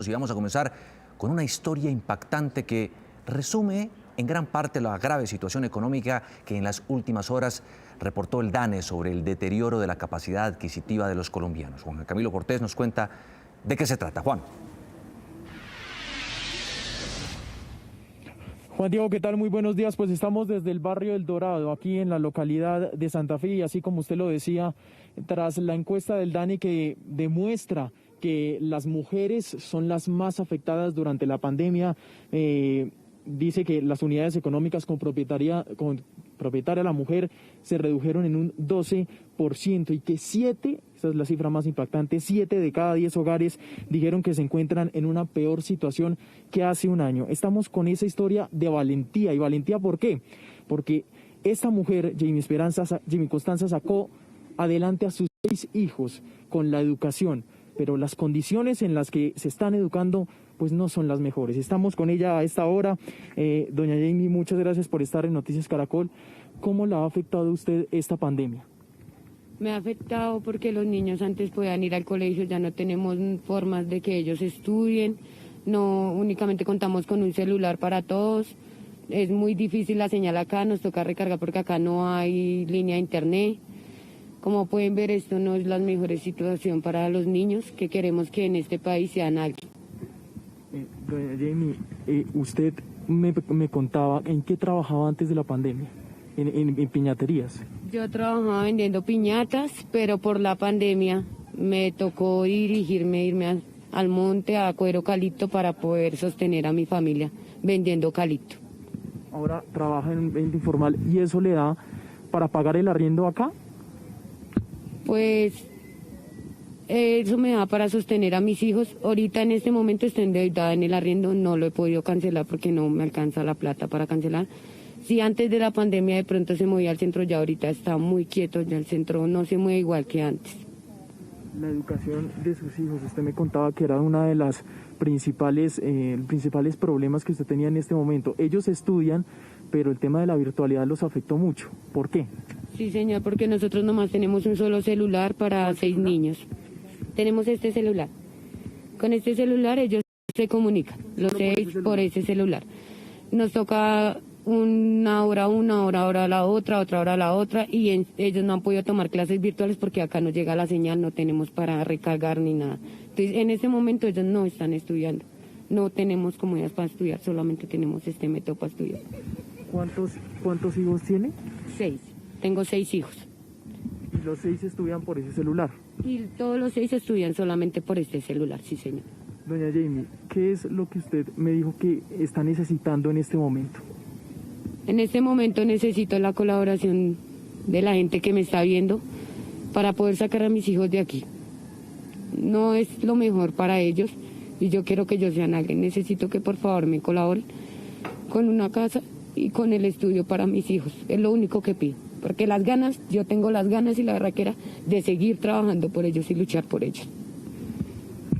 Y vamos a comenzar con una historia impactante que resume en gran parte la grave situación económica que en las últimas horas reportó el DANE sobre el deterioro de la capacidad adquisitiva de los colombianos. Juan Camilo Cortés nos cuenta de qué se trata. Juan. Juan Diego, ¿qué tal? Muy buenos días. Pues estamos desde el barrio El Dorado, aquí en la localidad de Santa Fe, y así como usted lo decía, tras la encuesta del DANE que demuestra que las mujeres son las más afectadas durante la pandemia, dice que las unidades económicas con propietaria la mujer se redujeron en un 12% y que 7, esta es la cifra más impactante, 7 de cada 10 hogares dijeron que se encuentran en una peor situación que hace un año. Estamos con esa historia de valentía. ¿Y valentía por qué? Porque esta mujer, Jamie Constanza, sacó adelante a sus 6 hijos con la educación, pero las condiciones en las que se están educando pues no son las mejores. Estamos con ella a esta hora. Doña Jamie, muchas gracias por estar en Noticias Caracol. ¿Cómo la ha afectado a usted esta pandemia? Me ha afectado porque los niños antes podían ir al colegio, ya no tenemos formas de que ellos estudien, no únicamente contamos con un celular para todos, es muy difícil la señal acá, nos toca recargar porque acá no hay línea de internet. Como pueden ver, esto no es la mejor situación para los niños que queremos que en este país sean alguien. Doña Jamie, usted me contaba en qué trabajaba antes de la pandemia, en piñaterías. Yo trabajaba vendiendo piñatas, pero por la pandemia me tocó irme al monte a coger eucalipto para poder sostener a mi familia vendiendo eucalipto. Ahora trabaja en venta informal, ¿y eso le da para pagar el arriendo acá? Pues eso me da para sostener a mis hijos. Ahorita en este momento estoy endeudada en el arriendo, no lo he podido cancelar porque no me alcanza la plata para cancelar. Si antes de la pandemia de pronto se movía al centro, ya ahorita está muy quieto, ya el centro no se mueve igual que antes. La educación de sus hijos, usted me contaba que era una de las principales problemas que usted tenía en este momento. Ellos estudian, pero el tema de la virtualidad los afectó mucho. ¿Por qué? Sí, señor, porque nosotros nomás tenemos un solo celular para 6 niños. Tenemos este celular. Con este celular ellos se comunican, los 6 por ese celular. Nos toca una hora a la otra hora a la otra, y ellos no han podido tomar clases virtuales porque acá no llega la señal, no tenemos para recargar ni nada. Entonces, en este momento ellos no están estudiando. No tenemos comodidades para estudiar, solamente tenemos este método para estudiar. ¿Cuántos hijos tiene? 6. Tengo 6 hijos. ¿Y los 6 estudian por ese celular? Y todos los 6 estudian solamente por este celular, sí, señor. Doña Jamie, ¿qué es lo que usted me dijo que está necesitando en este momento? En este momento necesito la colaboración de la gente que me está viendo para poder sacar a mis hijos de aquí. No es lo mejor para ellos y yo quiero que ellos sean alguien. Necesito que por favor me colaboren con una casa y con el estudio para mis hijos. Es lo único que pido. Porque yo tengo las ganas y la berraquera de seguir trabajando por ellos y luchar por ellos.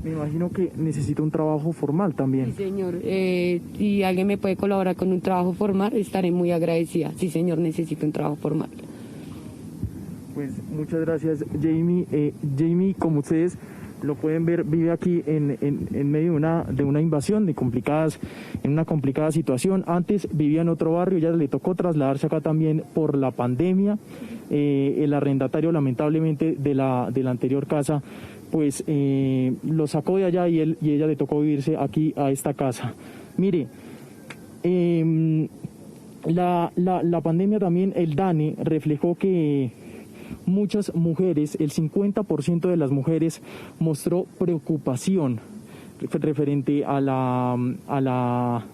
Me imagino que necesita un trabajo formal también. Sí, señor. Si alguien me puede colaborar con un trabajo formal, estaré muy agradecida. Sí, señor, necesito un trabajo formal. Pues muchas gracias, Jamie. Jamie, como ustedes lo pueden ver, vive aquí en medio de una invasión, en una complicada situación. Antes vivía en otro barrio, ya le tocó trasladarse acá también por la pandemia. El arrendatario, lamentablemente, de la anterior casa, pues lo sacó de allá y ella le tocó vivirse aquí a esta casa. Mire, la pandemia también, el DANE reflejó que muchas mujeres, el 50% de las mujeres mostró preocupación referente a la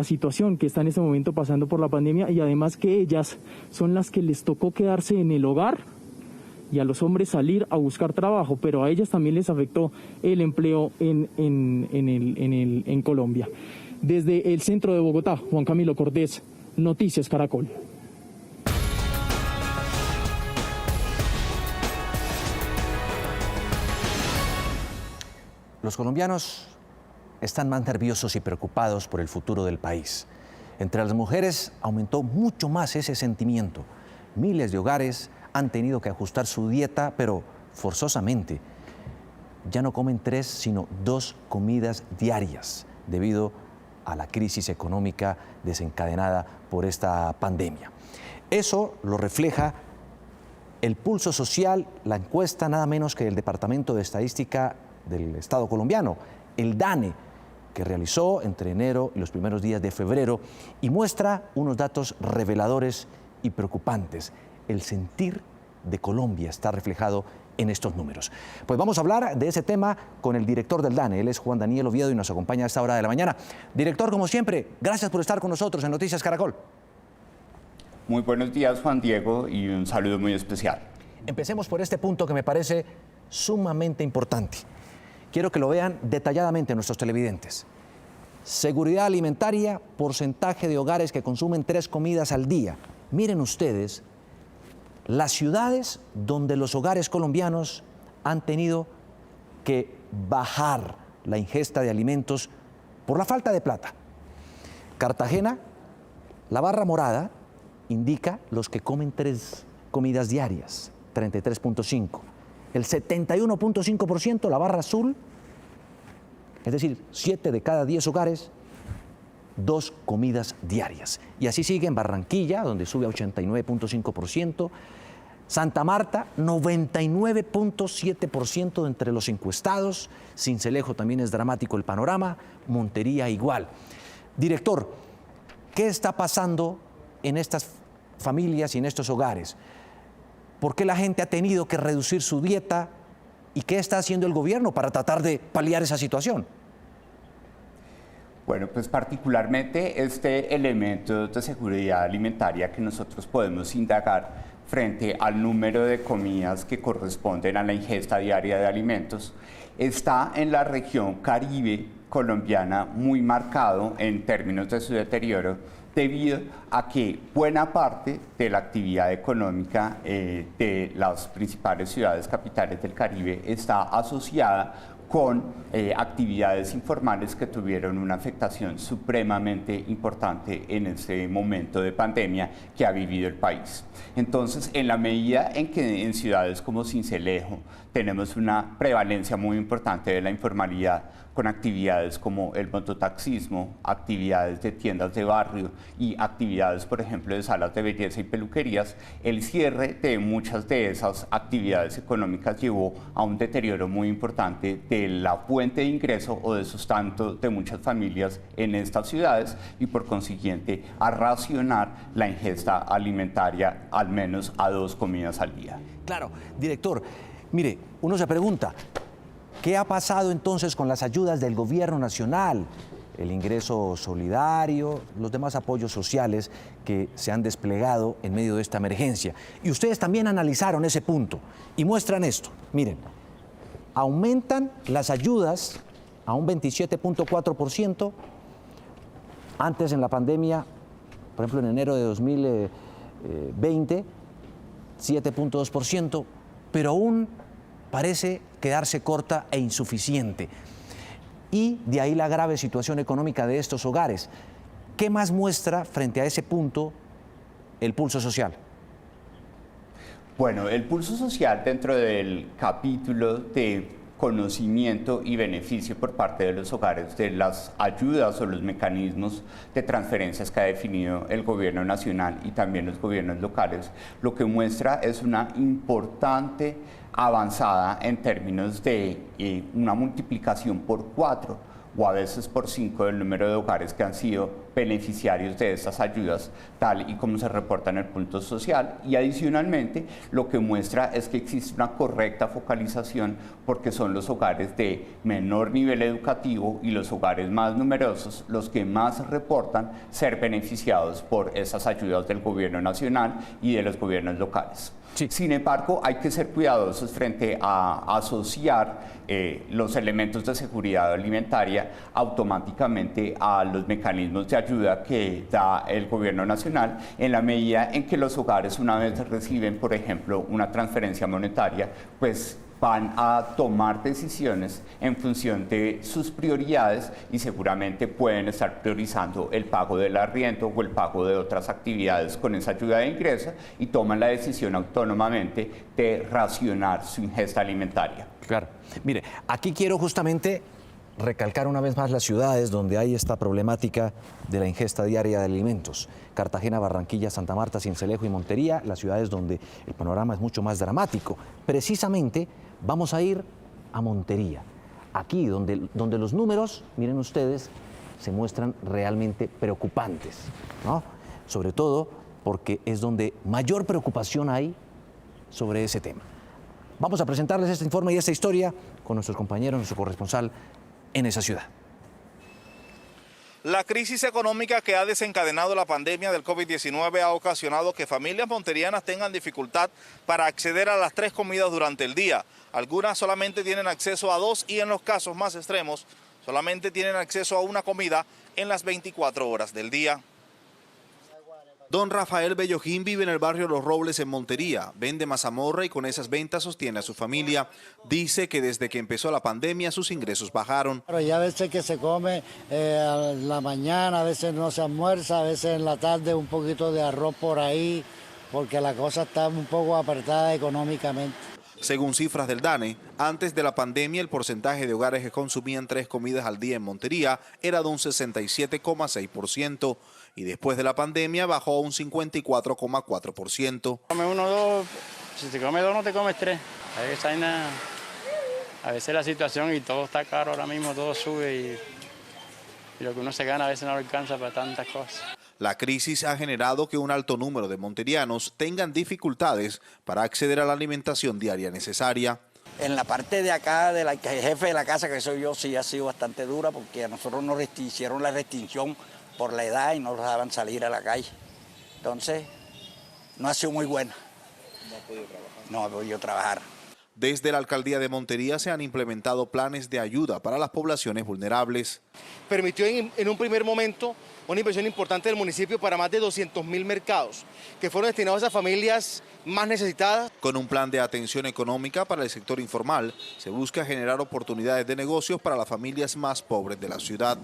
situación que está en este momento pasando por la pandemia, y además que ellas son las que les tocó quedarse en el hogar y a los hombres salir a buscar trabajo, pero a ellas también les afectó el empleo en Colombia. Desde el centro de Bogotá, Juan Camilo Cortés, Noticias Caracol. Los colombianos están más nerviosos y preocupados por el futuro del país. Entre las mujeres aumentó mucho más ese sentimiento. Miles de hogares han tenido que ajustar su dieta, pero forzosamente. ya no comen 3, sino 2 comidas diarias debido a la crisis económica desencadenada por esta pandemia. Eso lo refleja el pulso social, la encuesta nada menos que del Departamento de Estadística del Estado colombiano, el DANE, que realizó entre enero y los primeros días de febrero y muestra unos datos reveladores y preocupantes. El sentir de Colombia está reflejado en estos números. Pues vamos a hablar de ese tema con el director del DANE. Él es Juan Daniel Oviedo y nos acompaña a esta hora de la mañana. Director, como siempre, gracias por estar con nosotros en Noticias Caracol. Muy buenos días, Juan Diego, y un saludo muy especial. Empecemos por este punto que me parece sumamente importante. Quiero que lo vean detalladamente nuestros televidentes. Seguridad alimentaria, porcentaje de hogares que consumen 3 comidas al día. Miren ustedes las ciudades donde los hogares colombianos han tenido que bajar la ingesta de alimentos por la falta de plata. Cartagena, la barra morada indica los que comen 3 comidas diarias, 33.5. El 71.5%, la barra azul, es decir, 7 de cada 10 hogares, 2 comidas diarias. Y así sigue en Barranquilla, donde sube a 89.5%, Santa Marta, 99.7% entre los encuestados, Sincelejo también es dramático el panorama, Montería igual. Director, ¿qué está pasando en estas familias y en estos hogares? ¿Por qué la gente ha tenido que reducir su dieta? ¿Y qué está haciendo el gobierno para tratar de paliar esa situación? Bueno, pues particularmente este elemento de seguridad alimentaria que nosotros podemos indagar frente al número de comidas que corresponden a la ingesta diaria de alimentos, está en la región Caribe colombiana muy marcado en términos de su deterioro, debido a que buena parte de la actividad económica de las principales ciudades capitales del Caribe está asociada con actividades informales que tuvieron una afectación supremamente importante en este momento de pandemia que ha vivido el país. Entonces, en la medida en que en ciudades como Sincelejo tenemos una prevalencia muy importante de la informalidad, con actividades como el mototaxismo, actividades de tiendas de barrio y actividades, por ejemplo, de salas de belleza y peluquerías, el cierre de muchas de esas actividades económicas llevó a un deterioro muy importante de la fuente de ingreso o de sustento de muchas familias en estas ciudades y, por consiguiente, a racionar la ingesta alimentaria al menos a 2 comidas al día. Claro, director, mire, uno se pregunta, ¿qué ha pasado entonces con las ayudas del gobierno nacional? El ingreso solidario, los demás apoyos sociales que se han desplegado en medio de esta emergencia. Y ustedes también analizaron ese punto y muestran esto. Miren, aumentan las ayudas a un 27.4%. Antes en la pandemia, por ejemplo en enero de 2020, 7.2%, pero aún parece quedarse corta e insuficiente. Y de ahí la grave situación económica de estos hogares. ¿Qué más muestra frente a ese punto el pulso social? Bueno, el pulso social dentro del capítulo de conocimiento y beneficio por parte de los hogares de las ayudas o los mecanismos de transferencias que ha definido el gobierno nacional y también los gobiernos locales, lo que muestra es una importante avanzada en términos de una multiplicación por 4 o a veces por 5 del número de hogares que han sido beneficiarios de estas ayudas, tal y como se reporta en el punto social. Y adicionalmente, lo que muestra es que existe una correcta focalización porque son los hogares de menor nivel educativo y los hogares más numerosos los que más reportan ser beneficiados por esas ayudas del gobierno nacional y de los gobiernos locales. Sí. Sin embargo, hay que ser cuidadosos frente a asociar los elementos de seguridad alimentaria automáticamente a los mecanismos de ayuda que da el gobierno nacional, en la medida en que los hogares, una vez reciben, por ejemplo, una transferencia monetaria, pues van a tomar decisiones en función de sus prioridades y seguramente pueden estar priorizando el pago del arriendo o el pago de otras actividades con esa ayuda de ingreso y toman la decisión autónomamente de racionar su ingesta alimentaria. Claro. Mire, aquí quiero justamente recalcar una vez más las ciudades donde hay esta problemática de la ingesta diaria de alimentos. Cartagena, Barranquilla, Santa Marta, Sincelejo y Montería, las ciudades donde el panorama es mucho más dramático. Precisamente vamos a ir a Montería, aquí donde los números, miren ustedes, se muestran realmente preocupantes, ¿no? Sobre todo porque es donde mayor preocupación hay sobre ese tema. Vamos a presentarles este informe y esta historia con nuestros compañeros, nuestro corresponsal en esa ciudad. La crisis económica que ha desencadenado la pandemia del COVID-19 ha ocasionado que familias monterianas tengan dificultad para acceder a las 3 comidas durante el día. Algunas solamente tienen acceso a 2 y en los casos más extremos solamente tienen acceso a 1 comida en las 24 horas del día. Don Rafael Bellojín vive en el barrio Los Robles en Montería, vende mazamorra y con esas ventas sostiene a su familia. Dice que desde que empezó la pandemia sus ingresos bajaron. Pero ya a veces que se come en la mañana, a veces no se almuerza, a veces en la tarde un poquito de arroz por ahí, porque la cosa está un poco apretada económicamente. Según cifras del DANE, antes de la pandemia el porcentaje de hogares que consumían 3 comidas al día en Montería era de un 67,6% y después de la pandemia bajó a un 54,4%. Come 1 o 2, si te comes 2 no te comes 3. A veces la situación y todo está caro ahora mismo, todo sube y lo que uno se gana a veces no alcanza para tantas cosas. La crisis ha generado que un alto número de monterianos tengan dificultades para acceder a la alimentación diaria necesaria. En la parte de acá, del jefe de la casa, que soy yo, sí ha sido bastante dura porque a nosotros nos hicieron la restricción por la edad y no nos dejaban salir a la calle. Entonces, no ha sido muy buena. ¿No ha podido trabajar? No ha podido trabajar. Desde la alcaldía de Montería se han implementado planes de ayuda para las poblaciones vulnerables. Permitió en un primer momento una inversión importante del municipio para más de 200.000 mercados, que fueron destinados a familias más necesitadas. Con un plan de atención económica para el sector informal, se busca generar oportunidades de negocios para las familias más pobres de la ciudad.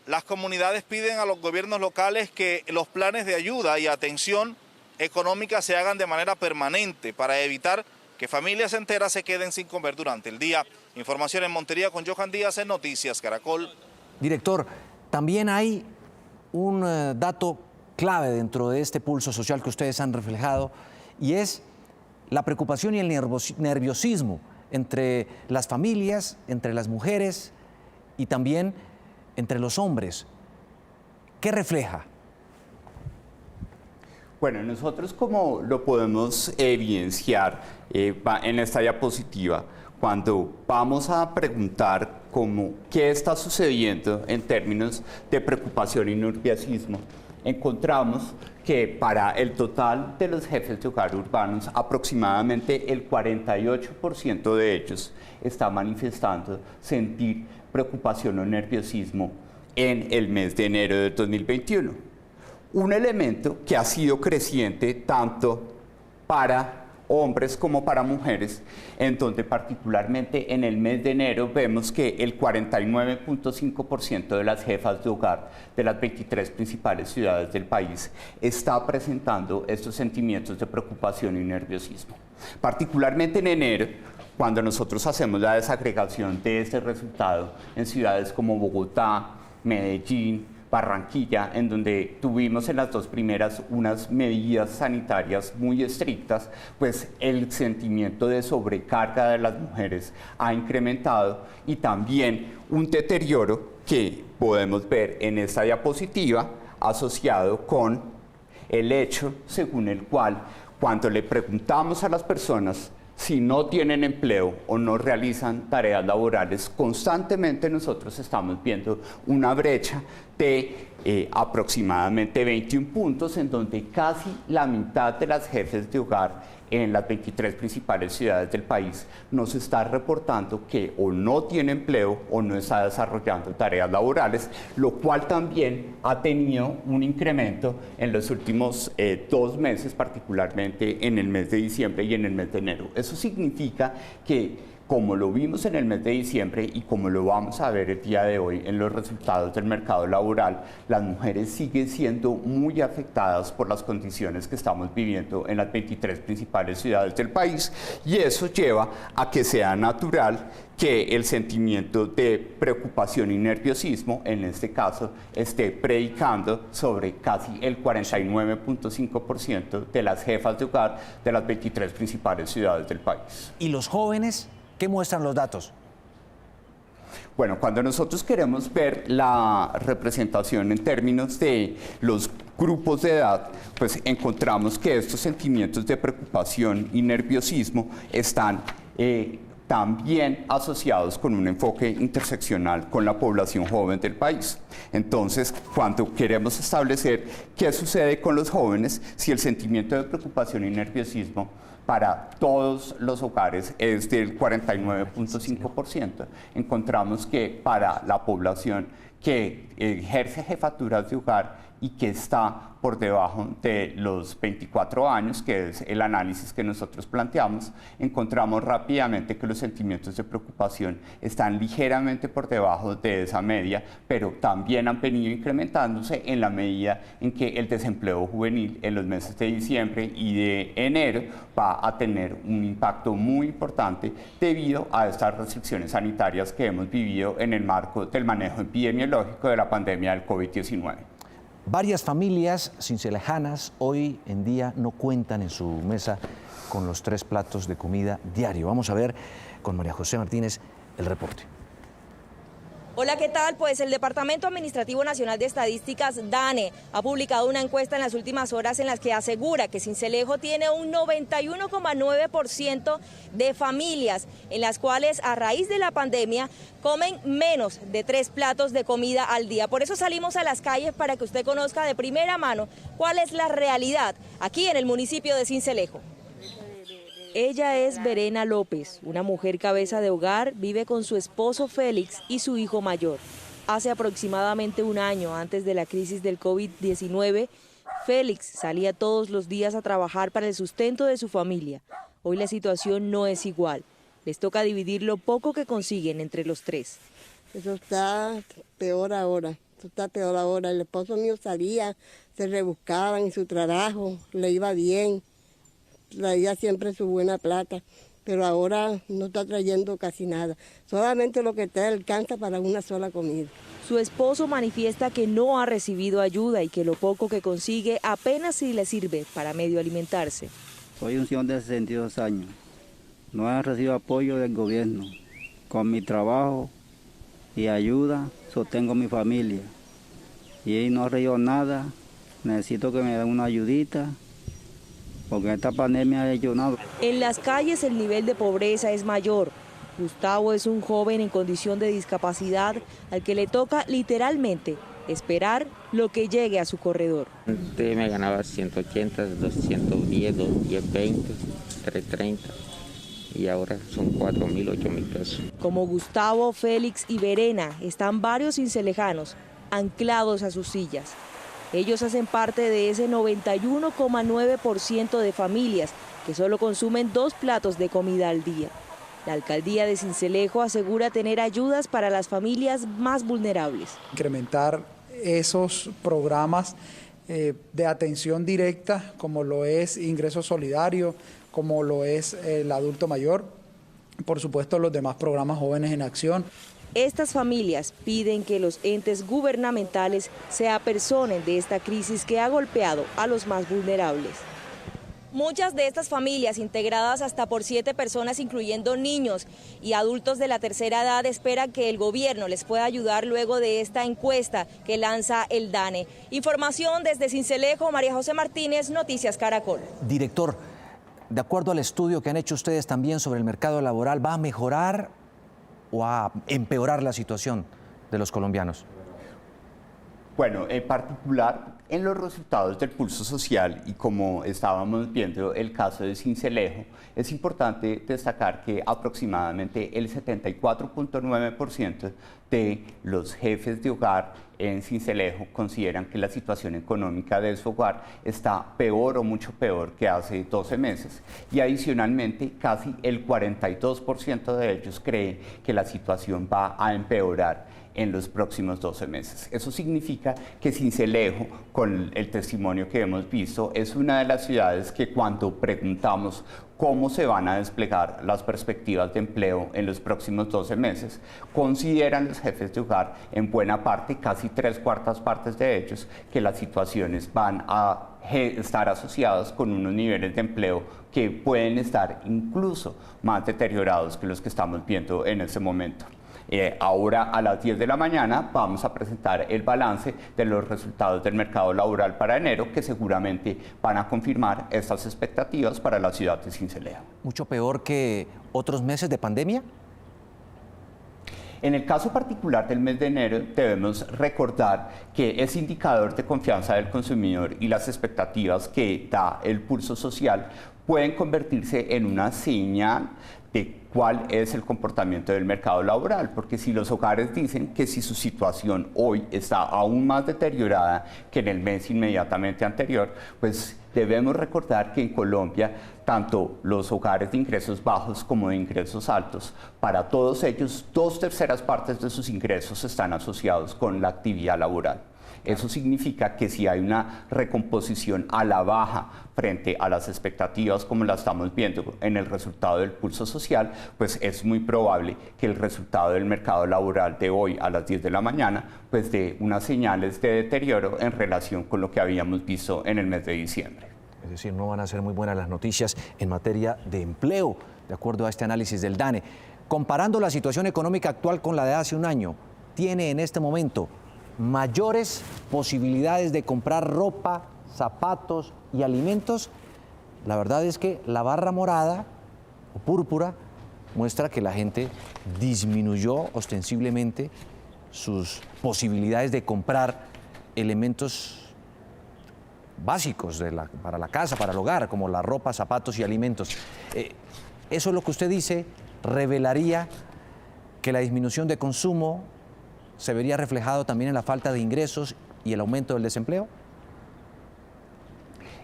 Las comunidades piden a los gobiernos locales que los planes de ayuda y atención económica se hagan de manera permanente para evitar que familias enteras se queden sin comer durante el día. Información en Montería con Johan Díaz en Noticias Caracol. Director, también hay un dato clave dentro de este pulso social que ustedes han reflejado y es la preocupación y el nerviosismo entre las familias, entre las mujeres y también entre los hombres. ¿Qué refleja? Bueno, nosotros como lo podemos evidenciar en esta diapositiva, cuando vamos a preguntar qué está sucediendo en términos de preocupación y nerviosismo, encontramos que para el total de los jefes de hogar urbanos, aproximadamente el 48% de ellos está manifestando sentir preocupación o nerviosismo en el mes de enero de 2021. Un elemento que ha sido creciente tanto para hombres como para mujeres, en donde particularmente en el mes de enero vemos que el 49,5% de las jefas de hogar de las 23 principales ciudades del país está presentando estos sentimientos de preocupación y nerviosismo. Particularmente en enero, cuando nosotros hacemos la desagregación de este resultado en ciudades como Bogotá, Medellín, Barranquilla, en donde tuvimos en las 2 primeras unas medidas sanitarias muy estrictas, pues el sentimiento de sobrecarga de las mujeres ha incrementado y también un deterioro que podemos ver en esta diapositiva asociado con el hecho según el cual cuando le preguntamos a las personas si no tienen empleo o no realizan tareas laborales, constantemente nosotros estamos viendo una brecha de aproximadamente 21 puntos, en donde casi la mitad de las jefes de hogar en las 23 principales ciudades del país nos está reportando que o no tiene empleo o no está desarrollando tareas laborales, lo cual también ha tenido un incremento en los últimos 2 meses, particularmente en el mes de diciembre y en el mes de enero. Eso significa que, como lo vimos en el mes de diciembre y como lo vamos a ver el día de hoy en los resultados del mercado laboral, las mujeres siguen siendo muy afectadas por las condiciones que estamos viviendo en las 23 principales ciudades del país, y eso lleva a que sea natural que el sentimiento de preocupación y nerviosismo, en este caso, esté predicando sobre casi el 49.5% de las jefas de hogar de las 23 principales ciudades del país. ¿Y los jóvenes? ¿Qué muestran los datos? Bueno, cuando nosotros queremos ver la representación en términos de los grupos de edad, pues encontramos que estos sentimientos de preocupación y nerviosismo están también asociados con un enfoque interseccional con la población joven del país. Entonces, cuando queremos establecer qué sucede con los jóvenes, si el sentimiento de preocupación y nerviosismo para todos los hogares es del 49.5%, encontramos que para la población que ejerce jefaturas de hogar y que está por debajo de los 24 años, que es el análisis que nosotros planteamos, encontramos rápidamente que los sentimientos de preocupación están ligeramente por debajo de esa media, pero también han venido incrementándose en la medida en que el desempleo juvenil en los meses de diciembre y de enero va a tener un impacto muy importante debido a estas restricciones sanitarias que hemos vivido en el marco del manejo epidemiológico de la pandemia del COVID-19. Varias familias cincelejanas hoy en día no cuentan en su mesa con los 3 platos de comida diario. Vamos a ver con María José Martínez el reporte. Hola, ¿qué tal? Pues el Departamento Administrativo Nacional de Estadísticas, DANE, ha publicado una encuesta en las últimas horas en las que asegura que Sincelejo tiene un 91,9% de familias en las cuales a raíz de la pandemia comen menos de 3 platos de comida al día. Por eso salimos a las calles para que usted conozca de primera mano cuál es la realidad aquí en el municipio de Sincelejo. Ella es Verena López, una mujer cabeza de hogar, vive con su esposo Félix y su hijo mayor. Hace aproximadamente un año, antes de la crisis del COVID-19, Félix salía todos los días a trabajar para el sustento de su familia. Hoy la situación no es igual. Les toca dividir lo poco que consiguen entre los 3. Eso está peor ahora, El esposo mío salía, se rebuscaba en su trabajo, le iba bien. Traía siempre su buena plata, pero ahora no está trayendo casi nada. Solamente lo que te alcanza para una sola comida. Su esposo manifiesta que no ha recibido ayuda y que lo poco que consigue apenas si le sirve para medio alimentarse. Soy un señor de 62 años. No he recibido apoyo del gobierno. Con mi trabajo y ayuda sostengo mi familia. Y ahí no he recibido nada. Necesito que me den una ayudita, porque esta pandemia ha hecho nada. En las calles el nivel de pobreza es mayor. Gustavo es un joven en condición de discapacidad al que le toca literalmente esperar lo que llegue a su corredor. Antes me ganaba 180, 210, 220, 330 y ahora son 4.000, 8.000 pesos. Como Gustavo, Félix y Verena están varios cincelejanos anclados a sus sillas. Ellos hacen parte de ese 91,9% de familias que solo consumen 2 platos de comida al día. La alcaldía de Sincelejo asegura tener ayudas para las familias más vulnerables. Incrementar esos programas de atención directa, como lo es Ingreso Solidario, como lo es el adulto mayor, por supuesto los demás programas Jóvenes en Acción. Estas familias piden que los entes gubernamentales se apersonen de esta crisis que ha golpeado a los más vulnerables. Muchas de estas familias, integradas hasta por 7 personas, incluyendo niños y adultos de la tercera edad, esperan que el gobierno les pueda ayudar luego de esta encuesta que lanza el DANE. Información desde Sincelejo, María José Martínez, Noticias Caracol. Director, de acuerdo al estudio que han hecho ustedes también sobre el mercado laboral, ¿va a mejorar o a empeorar la situación de los colombianos? Bueno, en particular en los resultados del pulso social y como estábamos viendo el caso de Sincelejo, es importante destacar que aproximadamente el 74.9% de los jefes de hogar en Sincelejo consideran que la situación económica de su hogar está peor o mucho peor que hace 12 meses. Y adicionalmente, casi el 42% de ellos cree que la situación va a empeorar en los próximos 12 meses. Eso significa que Sincelejo, con el testimonio que hemos visto, es una de las ciudades que cuando preguntamos cómo se van a desplegar las perspectivas de empleo en los próximos 12 meses, consideran los jefes de hogar, en buena parte, casi 3/4 partes de ellos, que las situaciones van a estar asociadas con unos niveles de empleo que pueden estar incluso más deteriorados que los que estamos viendo en este momento. Ahora a las 10 de la mañana vamos a presentar el balance de los resultados del mercado laboral para enero, que seguramente van a confirmar estas expectativas para la ciudad de Sincelejo. ¿Mucho peor que otros meses de pandemia? En el caso particular del mes de enero, debemos recordar que ese indicador de confianza del consumidor y las expectativas que da el pulso social pueden convertirse en una señal de cuál es el comportamiento del mercado laboral, porque si los hogares dicen que si su situación hoy está aún más deteriorada que en el mes inmediatamente anterior, pues debemos recordar que en Colombia, tanto los hogares de ingresos bajos como de ingresos altos, para todos ellos, 2/3 partes de sus ingresos están asociados con la actividad laboral. Eso significa que si hay una recomposición a la baja frente a las expectativas como la estamos viendo en el resultado del pulso social, pues es muy probable que el resultado del mercado laboral de hoy a las 10 de la mañana pues dé unas señales de deterioro en relación con lo que habíamos visto en el mes de diciembre. Es decir, no van a ser muy buenas las noticias en materia de empleo, de acuerdo a este análisis del DANE. Comparando la situación económica actual con la de hace un año, ¿tiene en este momento mayores posibilidades de comprar ropa, zapatos y alimentos? La verdad es que la barra morada o púrpura muestra que la gente disminuyó ostensiblemente sus posibilidades de comprar elementos básicos para la casa, para el hogar, como la ropa, zapatos y alimentos. Eso es lo que usted dice, revelaría que la disminución de consumo se vería reflejado también en la falta de ingresos y el aumento del desempleo.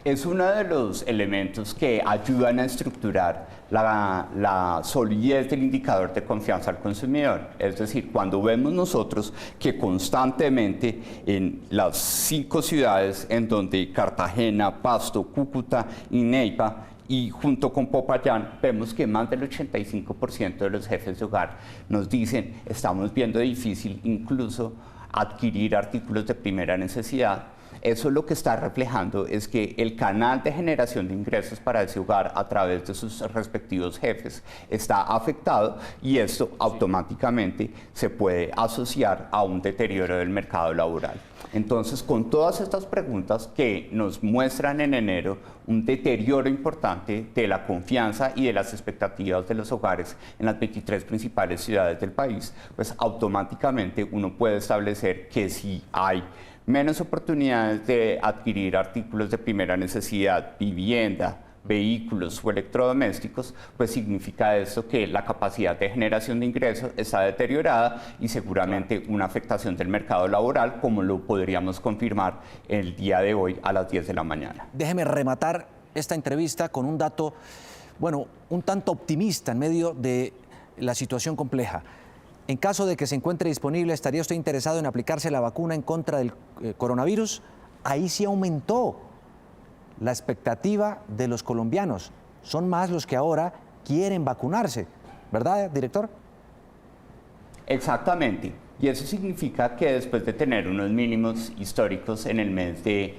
Es uno de los elementos que ayudan a estructurar la solidez del indicador de confianza al consumidor. Es decir, cuando vemos nosotros que constantemente en las 5 ciudades en donde Cartagena, Pasto, Cúcuta y Neiva, y junto con Popayán vemos que más del 85% de los jefes de hogar nos dicen estamos viendo difícil incluso adquirir artículos de primera necesidad. Eso lo que está reflejando es que el canal de generación de ingresos para ese hogar a través de sus respectivos jefes está afectado y esto automáticamente se puede asociar a un deterioro del mercado laboral. Entonces, con todas estas preguntas que nos muestran en enero un deterioro importante de la confianza y de las expectativas de los hogares en las 23 principales ciudades del país, pues automáticamente uno puede establecer que si hay menos oportunidades de adquirir artículos de primera necesidad, vivienda, vehículos o electrodomésticos, pues significa esto que la capacidad de generación de ingresos está deteriorada y seguramente una afectación del mercado laboral, como lo podríamos confirmar el día de hoy a las 10 de la mañana. Déjeme rematar esta entrevista con un dato, bueno, un tanto optimista en medio de la situación compleja. En caso de que se encuentre disponible, ¿estaría usted interesado en aplicarse la vacuna en contra del coronavirus? Ahí sí aumentó la expectativa de los colombianos. Son más los que ahora quieren vacunarse, ¿verdad, director? Exactamente. Y eso significa que después de tener unos mínimos históricos en el mes de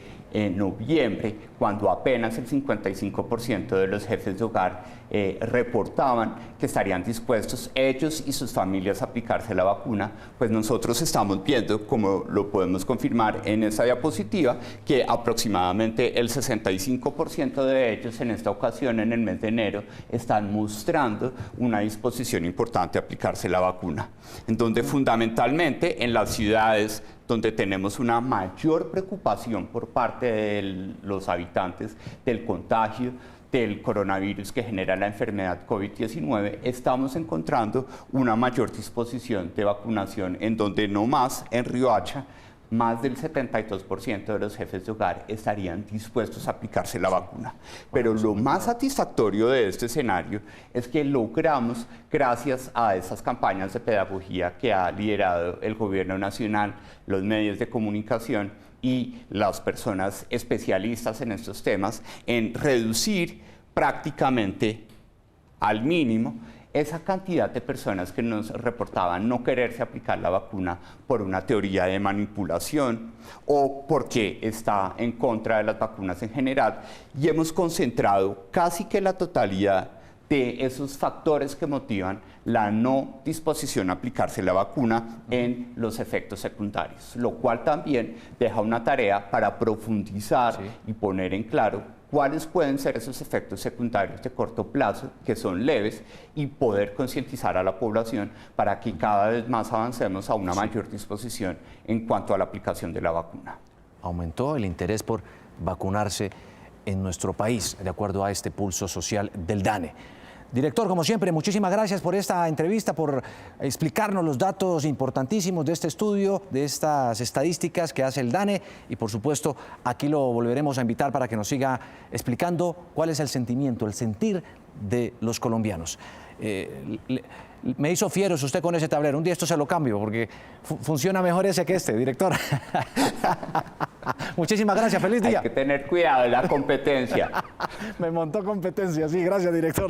noviembre, cuando apenas el 55% de los jefes de hogar reportaban que estarían dispuestos ellos y sus familias a aplicarse la vacuna, pues nosotros estamos viendo, como lo podemos confirmar en esta diapositiva, que aproximadamente el 65% de ellos en esta ocasión, en el mes de enero, están mostrando una disposición importante a aplicarse la vacuna, en donde fundamentalmente en las ciudades donde tenemos una mayor preocupación por parte de los habitantes del contagio del coronavirus que genera la enfermedad COVID-19, estamos encontrando una mayor disposición de vacunación, en donde no más en Riohacha, más del 72% de los jefes de hogar estarían dispuestos a aplicarse la vacuna. Pero lo más satisfactorio de este escenario es que logramos, gracias a esas campañas de pedagogía que ha liderado el gobierno nacional, los medios de comunicación y las personas especialistas en estos temas, en reducir prácticamente al mínimo esa cantidad de personas que nos reportaban no quererse aplicar la vacuna por una teoría de manipulación o porque está en contra de las vacunas en general, y hemos concentrado casi que la totalidad de esos factores que motivan la no disposición a aplicarse la vacuna en los efectos secundarios, lo cual también deja una tarea para profundizar y poner en claro cuáles pueden ser esos efectos secundarios de corto plazo, que son leves, y poder concientizar a la población para que cada vez más avancemos a una mayor disposición en cuanto a la aplicación de la vacuna. Aumentó el interés por vacunarse en nuestro país, de acuerdo a este pulso social del DANE. Director, como siempre, muchísimas gracias por esta entrevista, por explicarnos los datos importantísimos de este estudio, de estas estadísticas que hace el DANE, y por supuesto aquí lo volveremos a invitar para que nos siga explicando cuál es el sentimiento, el sentir de los colombianos. Me hizo fieros usted con ese tablero. Un día esto se lo cambio porque funciona mejor ese que este, director. Muchísimas gracias, feliz día. Hay que tener cuidado de la competencia. Me montó competencia, sí, gracias, director.